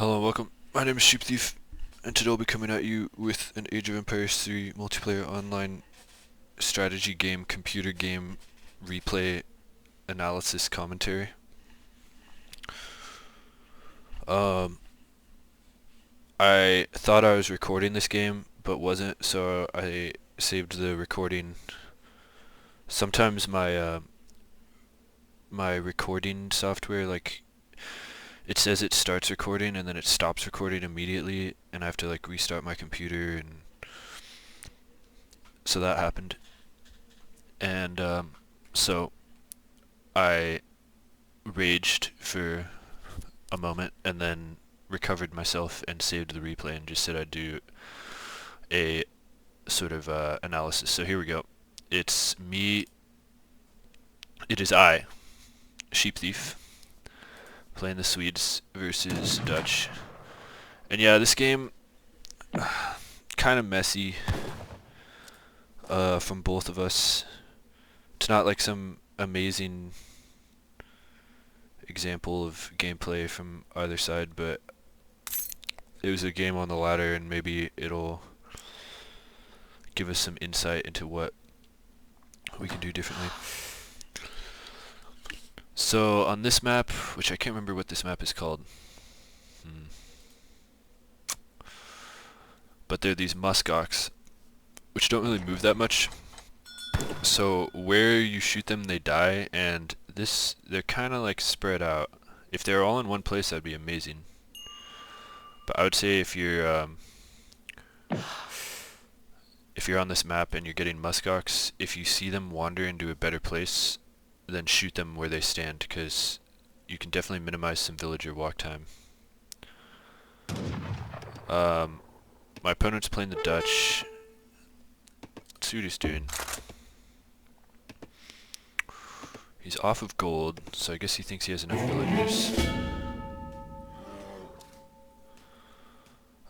Hello and welcome. My name is Sheep Thief, and today I'll be coming at you with an Age of Empires 3 multiplayer online strategy game, computer game, replay, analysis, commentary. I thought I was recording this game, but wasn't, so I saved the recording. Sometimes my recording software, like, it says it starts recording and then it stops recording immediately, and I have to like restart my computer, and so that happened. And so I raged for a moment and then recovered myself and saved the replay and just said I'd do a sort of analysis. So here we go. It's me. It is I, Sheep Thief, playing the Swedes versus Dutch. And yeah, this game, kind of messy from both of us. It's not like some amazing example of gameplay from either side, but it was a game on the ladder, and maybe it'll give us some insight into what we can do differently. So on this map, which I can't remember what this map is called, but there are these muskox, which don't really move that much. So where you shoot them, they die, and they're kind of like spread out. If they're all in one place, that'd be amazing. But I would say if you're on this map and you're getting muskox, if you see them wander into a better place, then shoot them where they stand, because you can definitely minimize some villager walk time. My opponent's playing the Dutch. Let's see what he's doing. He's off of gold, so I guess he thinks he has enough villagers.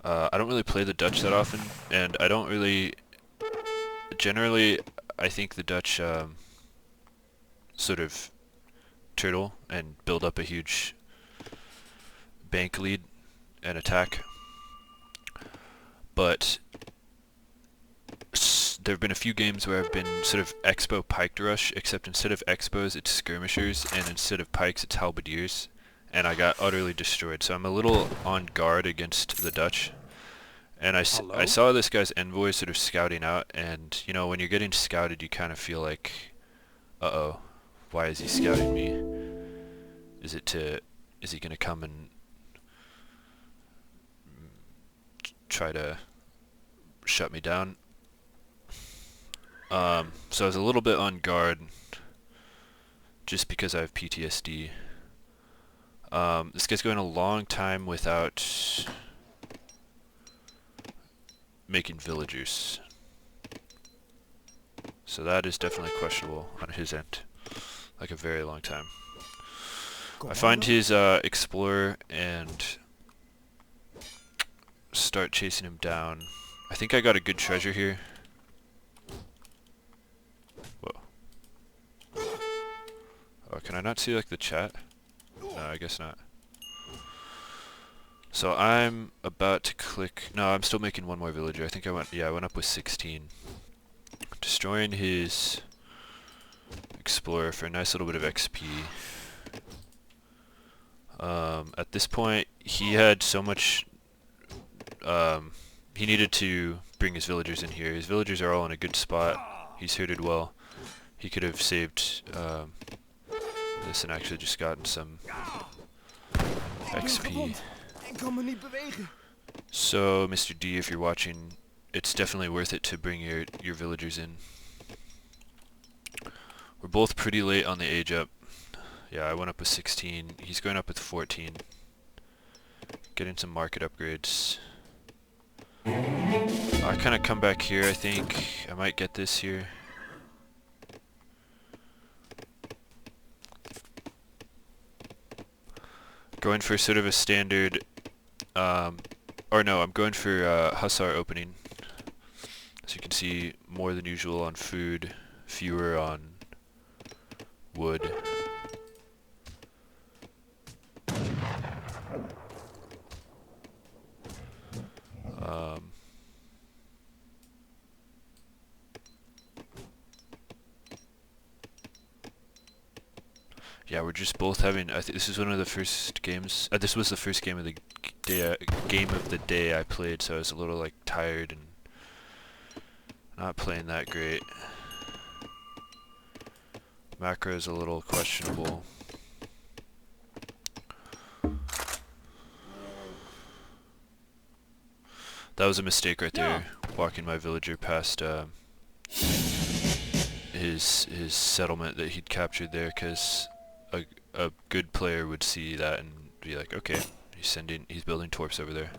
I don't really play the Dutch that often, and I don't really... Generally, I think the Dutch sort of turtle and build up a huge bank lead and attack. But there have been a few games where I've been sort of expo piked rush, except instead of expos it's skirmishers, and instead of pikes it's halberdiers, and I got utterly destroyed. So I'm a little on guard against the Dutch. And I saw this guy's envoy sort of scouting out, and you know, when you're getting scouted you kind of feel like, uh-oh, why is he scouting me? Is he gonna come and try to shut me down? So I was a little bit on guard, just because I have PTSD. This guy's going a long time without making villagers, so that is definitely questionable on his end, like a very long time. I find his explorer and start chasing him down. I think I got a good treasure here. Whoa. Oh, can I not see like the chat? No, I guess not. So I'm about to click... No, I'm still making one more villager. I think I went up with 16. Destroying his explorer for a nice little bit of XP. At this point, he had so much... he needed to bring his villagers in here. His villagers are all in a good spot. He's herded well. He could have saved this and actually just gotten some XP. So, Mr. D, if you're watching, it's definitely worth it to bring your villagers in. We're both pretty late on the age up. Yeah, I went up with 16. He's going up with 14. Getting some market upgrades. I kind of come back here, I think. I might get this here. Going for sort of a standard... or no, I'm going for Hussar opening. As you can see, more than usual on food, fewer on wood. Yeah, we're just both having. I think this is one of the first games. This was the first game of the day I played, so I was a little like tired and not playing that great. Macro is a little questionable. That was a mistake right there, walking my villager past his settlement that he'd captured there, because a good player would see that and be like, okay, he's building torps over there.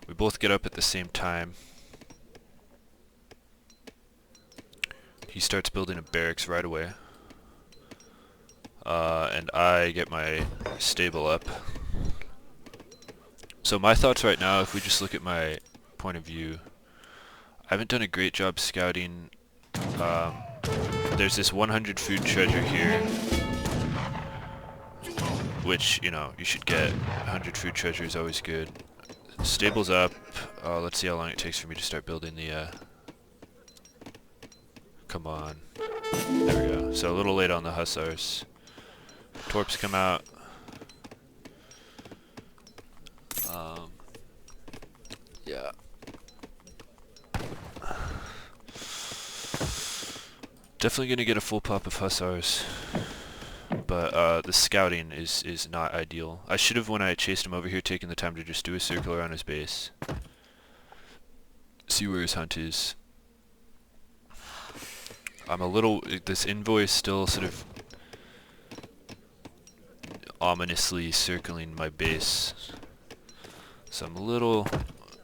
We both get up at the same time. He starts building a barracks right away. And I get my stable up. So my thoughts right now, if we just look at my point of view, I haven't done a great job scouting. There's this 100 food treasure here, which, you know, you should get. 100 food treasure is always good. Stable's up. Let's see how long it takes for me to start building the, come on. There we go. So a little late on the hussars. Torps come out. Yeah. Definitely gonna get a full pop of hussars, but the scouting is not ideal. I should have, when I chased him over here, taken the time to just do a circle around his base, see where his hunt is. I'm a little. This envoy is still sort of ominously circling my base, so I'm a little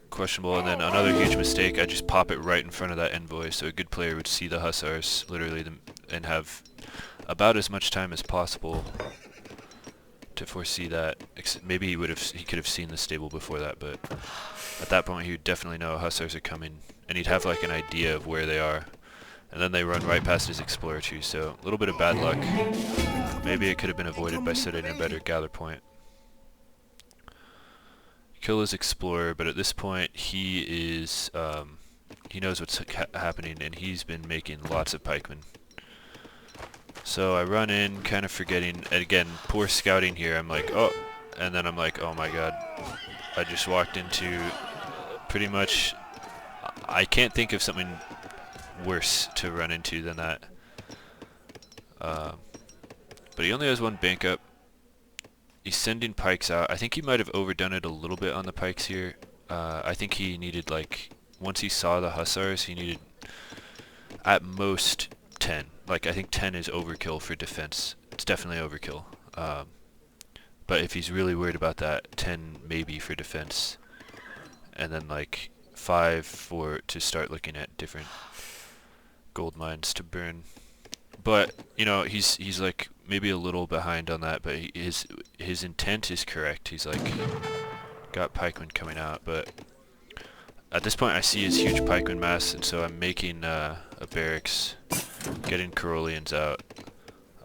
questionable. And then another huge mistake, I just pop it right in front of that envoy, so a good player would see the hussars literally and have about as much time as possible to foresee that. Maybe he could have seen the stable before that, but at that point he would definitely know hussars are coming, and he'd have like an idea of where they are. And then they run right past his explorer too, so a little bit of bad luck. Maybe it could have been avoided by setting a better gather point. Kill his explorer, but at this point he is, he knows what's happening, and he's been making lots of pikemen. So I run in, kind of forgetting, and again, poor scouting here. I'm like, oh, and then I'm like, oh my god. I just walked into pretty much, I can't think of something worse to run into than that. But he only has one bank up. He's sending pikes out. I think he might have overdone it a little bit on the pikes here. I think he needed, like, once he saw the hussars, he needed at most 10. Like, I think 10 is overkill for defense. It's definitely overkill. But if he's really worried about that, 10 maybe for defense. And then, like, 5 to start looking at different gold mines to burn. But, you know, he's like maybe a little behind on that, but his intent is correct. He's like got pikemen coming out, but at this point I see his huge pikeman mass, and so I'm making a barracks, getting Caroleans out.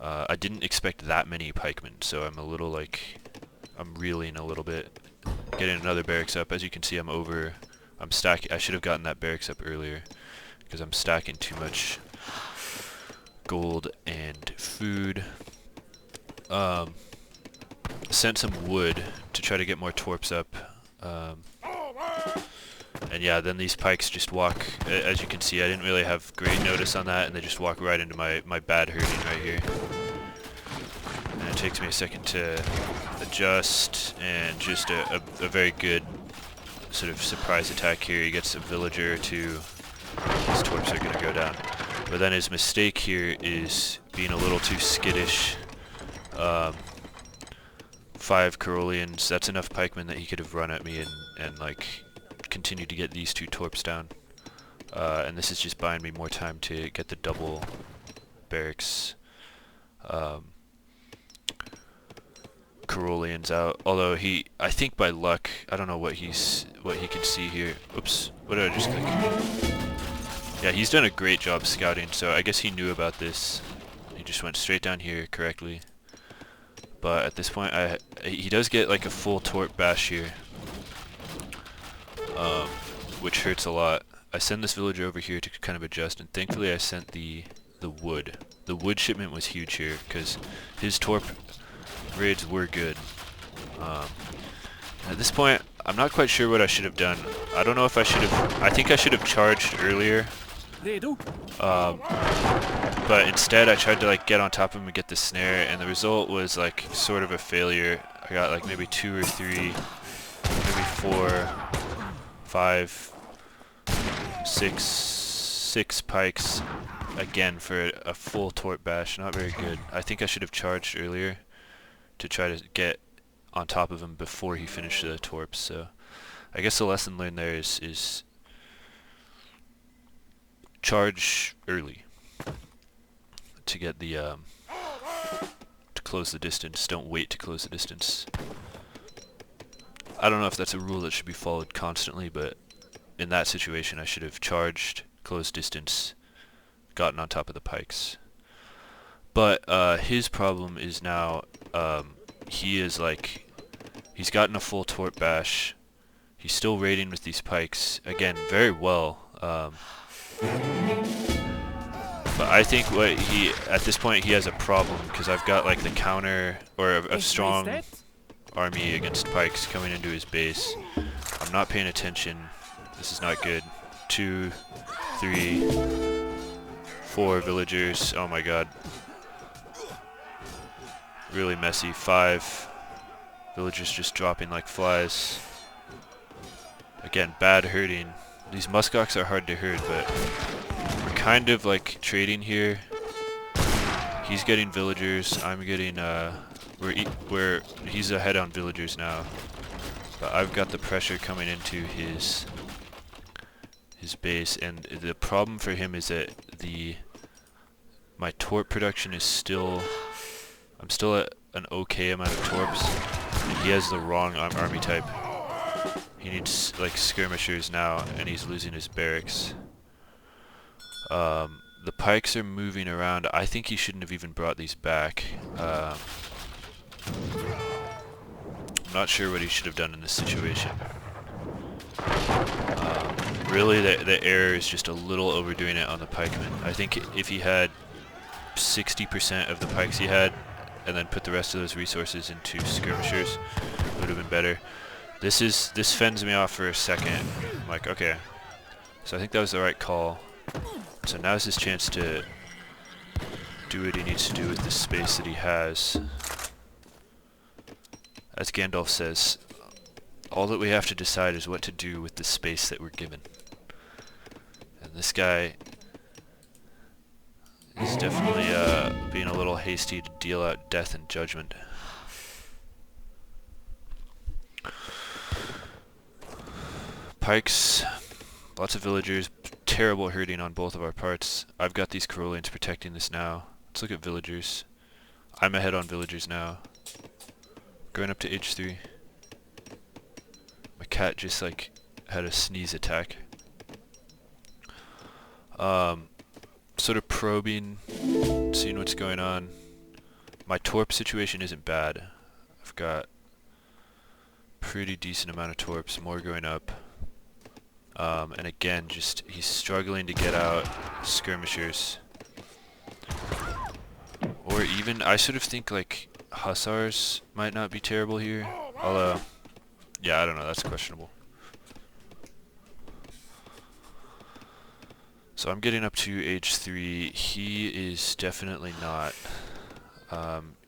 I didn't expect that many pikemen, so I'm a little like, I'm reeling a little bit. Getting another barracks up. As you can see, I'm stacking. I should have gotten that barracks up earlier, because I'm stacking too much gold and food. Sent some wood to try to get more torps up. And yeah, then these pikes just walk, as you can see, I didn't really have great notice on that, and they just walk right into my bad herding right here. And it takes me a second to adjust, and just a very good sort of surprise attack here. He gets a villager or two. His torps are going to go down. But then his mistake here is being a little too skittish. 5 Caroleans, that's enough pikemen that he could have run at me and like continue to get these 2 torps down. And this is just buying me more time to get the double barracks Caroleans out. Although I think by luck, I don't know what he can see here. Oops, what did I just click? Yeah, he's done a great job scouting, so I guess he knew about this. He just went straight down here correctly. But at this point, he does get like a full torp bash here, which hurts a lot. I send this villager over here to kind of adjust, and thankfully I sent the the wood. The wood shipment was huge here because his torp raids were good. At this point, I'm not quite sure what I should have done. I don't know if I should have... I think I should have charged earlier. But instead I tried to like get on top of him and get the snare, and the result was like sort of a failure. I got like maybe 2 or 3, maybe 4, 5, 6 pikes again for a full torp bash. Not very good. I think I should have charged earlier to try to get on top of him before he finished the torps. So I guess the lesson learned there is charge early to get the to close the distance. Don't wait to close the distance. I don't know if that's a rule that should be followed constantly, but in that situation I should have charged, closed distance, gotten on top of the pikes. But his problem is now he is like, he's gotten a full torp bash. He's still raiding with these pikes again very well. But I think what he, at this point he has a problem, because I've got like the counter, or a strong army against pikes coming into his base. I'm not paying attention. This is not good. 2, 3, 4 villagers. Oh my god. Really messy. 5 villagers just dropping like flies. Again, bad herding. These muskox are hard to herd, but we're kind of like trading here. He's getting villagers. I'm getting he's ahead on villagers now, but I've got the pressure coming into his base, and the problem for him is that my torp production is still, I'm still at an okay amount of torps, and he has the wrong army type. He needs like skirmishers now, and he's losing his barracks. The pikes are moving around. I think he shouldn't have even brought these back. I'm not sure what he should have done in this situation. Really, the error is just a little overdoing it on the pikemen. I think if he had 60% of the pikes he had, and then put the rest of those resources into skirmishers, it would have been better. This fends me off for a second. I'm like, okay. So I think that was the right call. So now's his chance to do what he needs to do with the space that he has. As Gandalf says, all that we have to decide is what to do with the space that we're given. And this guy is definitely being a little hasty to deal out death and judgment. Pikes, lots of villagers, terrible herding on both of our parts. I've got these Corollians protecting this now. Let's look at villagers. I'm ahead on villagers now. Going up to age 3. My cat just like had a sneeze attack. Sort of probing, seeing what's going on. My torp situation isn't bad. I've got pretty decent amount of torps, more going up. And again, just he's struggling to get out skirmishers. Or even, I sort of think like hussars might not be terrible here. Although, yeah, I don't know, that's questionable. So I'm getting up to age 3. He is definitely not.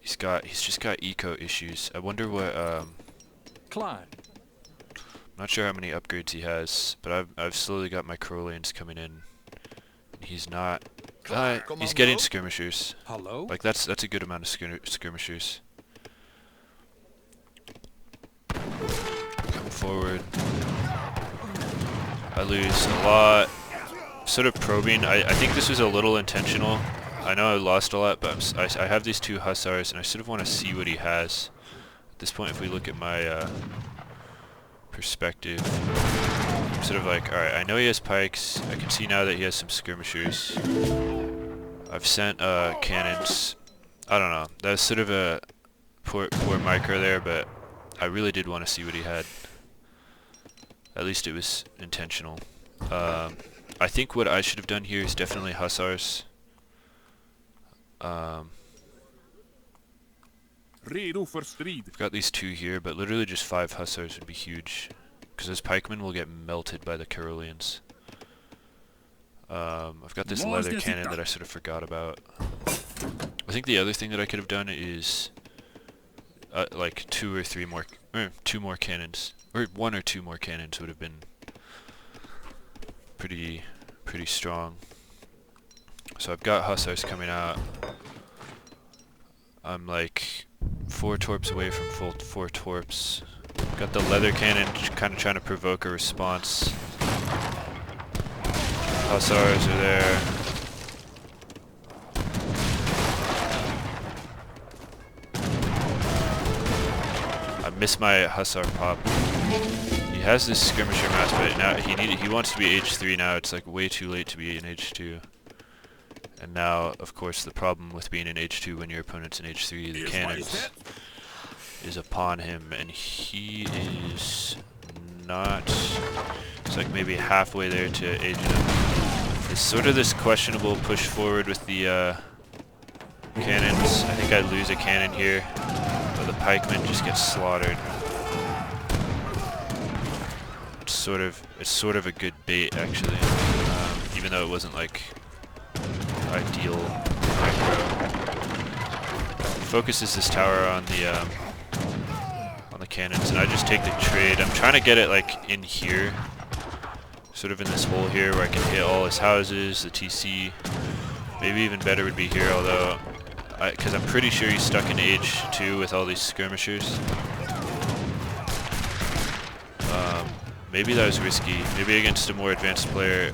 He's just got eco issues. I wonder what Climb. not sure how many upgrades he has, but I've slowly got my Corollians coming in. He's not. He's getting skirmishers. Hello? Like that's a good amount of skirmishers. Come forward. I lose a lot. Sort of probing. I think this was a little intentional. I know I lost a lot, but I have these 2 hussars, and I sort of want to see what he has. At this point, if we look at my perspective, I'm sort of like, alright, I know he has pikes. I can see now that he has some skirmishers. I've sent cannons. I don't know. That was sort of a poor micro there, but I really did want to see what he had. At least it was intentional. I think what I should have done here is definitely hussars. Um, Redo för strid. I've got these two here, but literally just 5 hussars would be huge. Because those pikemen will get melted by the Caroleans. I've got this leather cannon that I sort of forgot about. I think the other thing that I could have done is like 2 more cannons, or 1 or 2 more cannons would have been pretty strong. So I've got hussars coming out. I'm like 4 torps away from full 4 torps. Got the leather cannon kind of trying to provoke a response. Hussars are there. I missed my hussar pop. He has this skirmisher mass, but now he wants to be H3 now. It's like way too late to be in H2. And now, of course, the problem with being in H2 when your opponent's in H3, the cannons, is upon him, and he is not. It's like maybe halfway there to aging him. It's sort of this questionable push forward with the cannons. I think I lose a cannon here, but the pikemen just get slaughtered. It's sort of a good bait actually, even though it wasn't like ideal micro. Focuses this tower on the cannons, and I just take the trade. I'm trying to get it like in here, sort of in this hole here where I can hit all his houses, the TC. Maybe even better would be here, although, because I'm pretty sure he's stuck in H2 with all these skirmishers. Maybe that was risky. Maybe against a more advanced player,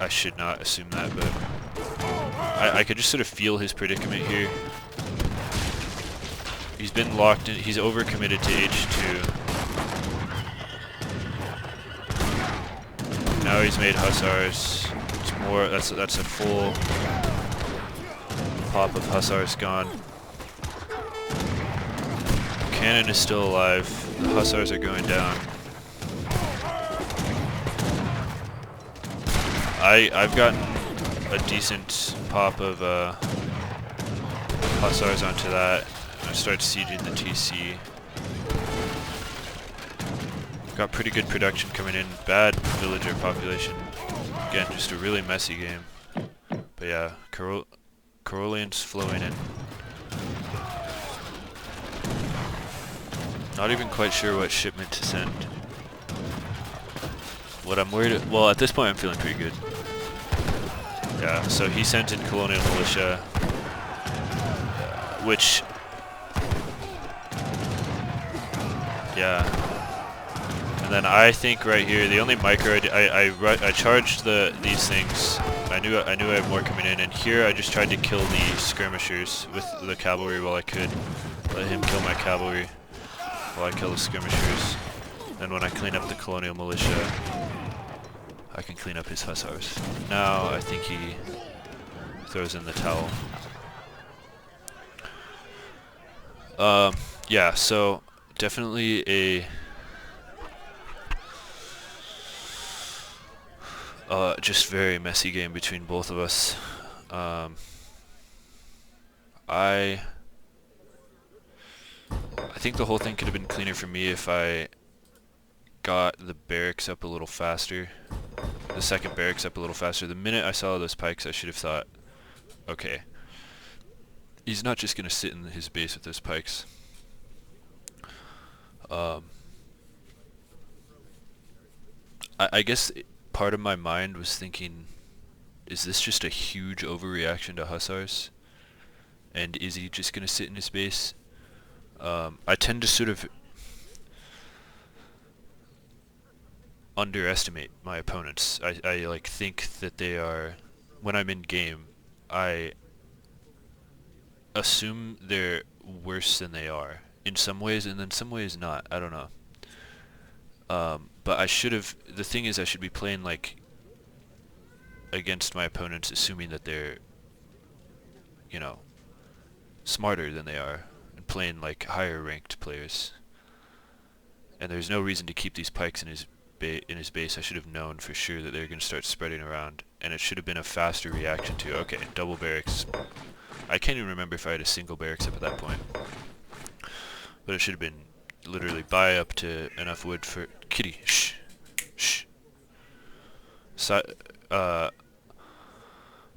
I should not assume that, but I could just sort of feel his predicament here. He's been locked in. He's overcommitted to H2. Now he's made hussars. It's more. That's a full pop of hussars gone. Cannon is still alive. The hussars are going down. I've gotten a decent pop of hussars onto that. I start sieging the TC. Got pretty good production coming in. Bad villager population. Again, just a really messy game. But yeah, Caroleans flowing in. Not even quite sure what shipment to send. What I'm worried, well, at this point I'm feeling pretty good. Yeah, so he sent in colonial militia, which, yeah. And then I think right here, the only micro I charged these things. I knew I had more coming in, and here I just tried to kill the skirmishers with the cavalry while I could. Let him kill my cavalry while I kill the skirmishers. Then when I clean up the colonial militia, I can clean up his hussars. Now I think he throws in the towel. Yeah, so definitely a just very messy game between both of us. I think the whole thing could have been cleaner for me if I got the barracks up a little faster. The second barracks up a little faster. The minute I saw those pikes, I should have thought, okay, he's not just going to sit in his base with those pikes. I guess part of my mind was thinking, is this just a huge overreaction to hussars? And is he just going to sit in his base? I tend to sort of underestimate my opponents. I like think that they are, when I'm in game, I assume they're worse than they are in some ways, and then some ways not. I don't know. But I should have, the thing is I should be playing like against my opponents assuming that they're, you know, smarter than they are, and playing like higher ranked players. And there's no reason to keep these pikes in his base. I should have known for sure that they're going to start spreading around, and it should have been a faster reaction to, okay, double barracks. I can't even remember if I had a single barracks up at that point. But it should have been literally buy up to enough wood for... Kitty, shh. Shh.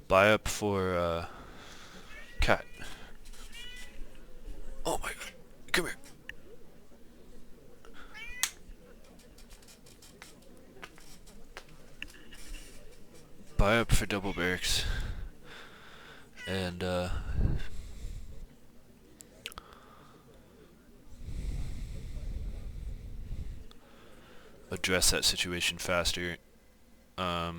Buy up for, cat. Oh my god. Come here. Buy up for double barracks. And, address that situation faster. I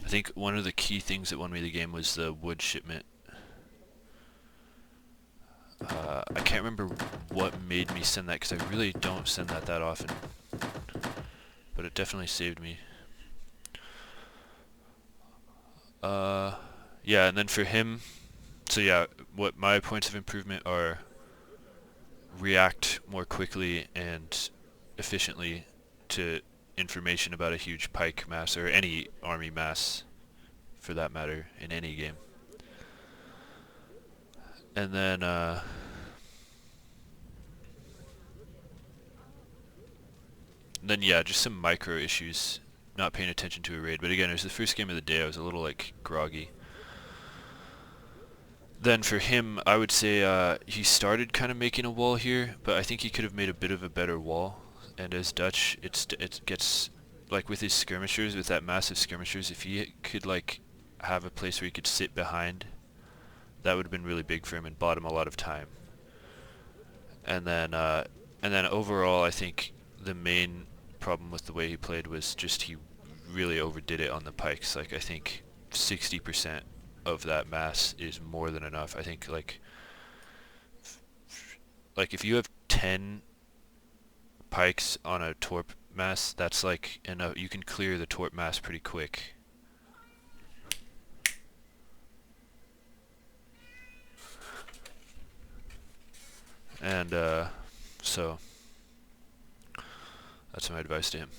think one of the key things that won me the game was the wood shipment. I can't remember what made me send that, because I really don't send that often. But it definitely saved me. Yeah, and then for him, so yeah, what my points of improvement are: react more quickly and efficiently to information about a huge pike mass, or any army mass for that matter, in any game. And then yeah, just some micro issues, not paying attention to a raid. But again, it was the first game of the day, I was a little like groggy. Then for him, I would say he started kind of making a wall here, but I think he could have made a bit of a better wall. And as Dutch, it gets, like with his skirmishers, with that massive skirmishers, if he could like have a place where he could sit behind, that would have been really big for him and bought him a lot of time. And then overall, I think the main problem with the way he played was just he really overdid it on the pikes. Like, I think 60% of that mass is more than enough. I think like if you have 10 pikes on a torp mass, that's like enough. You can clear the torp mass pretty quick. And so that's my advice to him.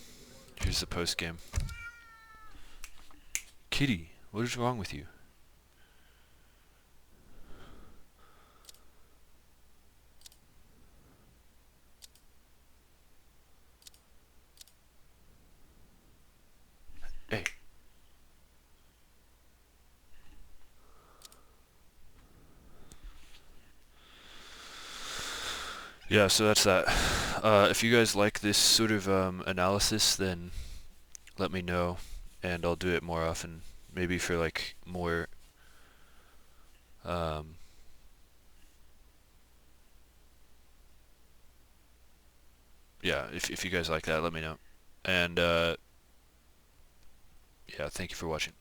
Here's the post game. Kitty, what is wrong with you? Hey. Yeah, so that's that. If you guys like this sort of analysis, then let me know, and I'll do it more often. Maybe for like more yeah, if you guys like that, let me know. And yeah, thank you for watching.